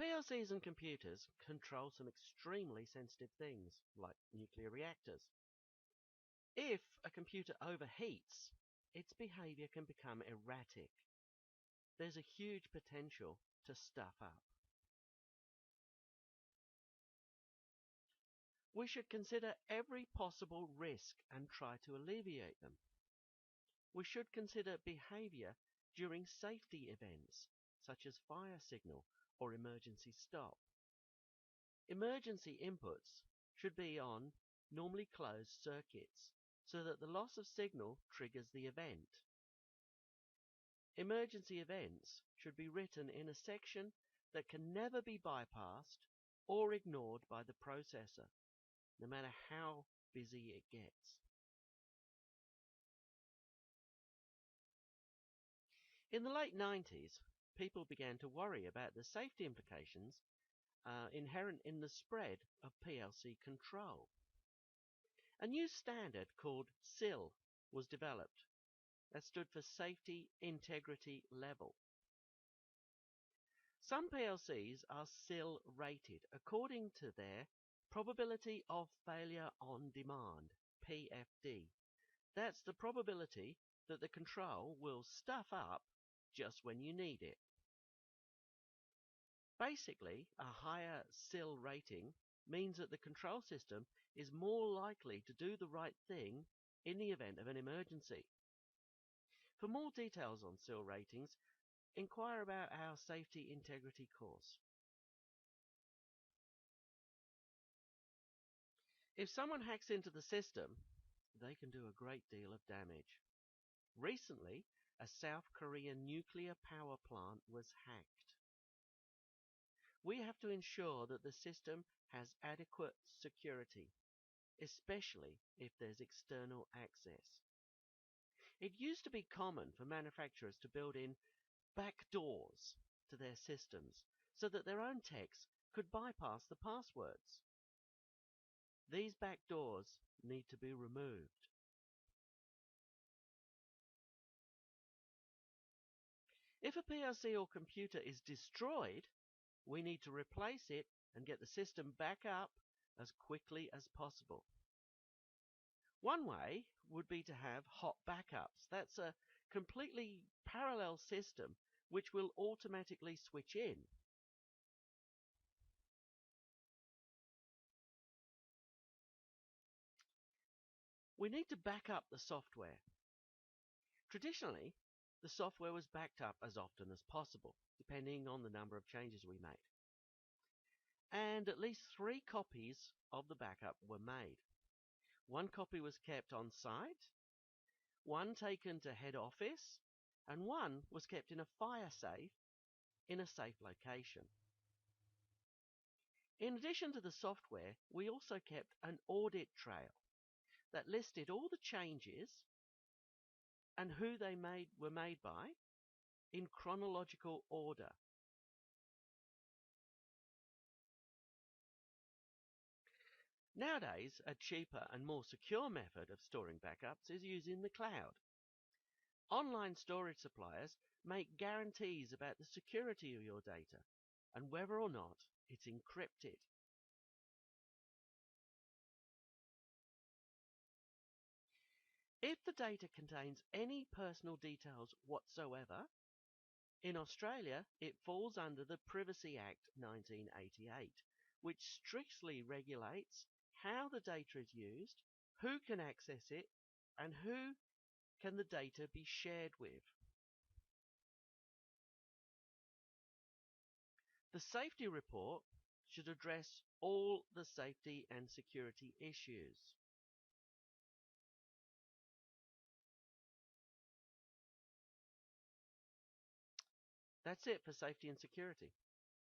PLCs and computers control some extremely sensitive things, like nuclear reactors. If a computer overheats, its behavior can become erratic. There's a huge potential to stuff up. We should consider every possible risk and try to alleviate them. We should consider behavior during safety events, such as fire signal or emergency stop. Emergency inputs should be on normally closed circuits, so that the loss of signal triggers the event. Emergency events should be written in a section that can never be bypassed or ignored by the processor, no matter how busy it gets. In the late 90s, people began to worry about the safety implications inherent in the spread of PLC control. A new standard called SIL was developed. That stood for Safety Integrity Level. Some PLCs are SIL rated according to their probability of failure on demand, PFD. That's the probability that the control will stuff up just when you need it. Basically, a higher SIL rating means that the control system is more likely to do the right thing in the event of an emergency. For more details on SIL ratings, inquire about our Safety Integrity course. If someone hacks into the system, they can do a great deal of damage. Recently, a South Korean nuclear power plant was hacked. We have to ensure that the system has adequate security, especially if there's external access. It used to be common for manufacturers to build in backdoors to their systems so that their own techs could bypass the passwords. These backdoors need to be removed. If a PLC or computer is destroyed, we need to replace it and get the system back up as quickly as possible. One way would be to have hot backups. That's a completely parallel system which will automatically switch in. We need to back up the software. Traditionally, the software was backed up as often as possible, depending on the number of changes we made. And at least 3 copies of the backup were made. 1 copy was kept on site, 1 taken to head office, and 1 was kept in a fire safe in a safe location. In addition to the software, we also kept an audit trail that listed all the changes and who they were made by in chronological order. Nowadays, a cheaper and more secure method of storing backups is using the cloud. Online storage suppliers make guarantees about the security of your data and whether or not it's encrypted. If the data contains any personal details whatsoever, in Australia it falls under the Privacy Act 1988, which strictly regulates how the data is used, who can access it, and who can the data be shared with. The safety report should address all the safety and security issues. That's it for safety and security.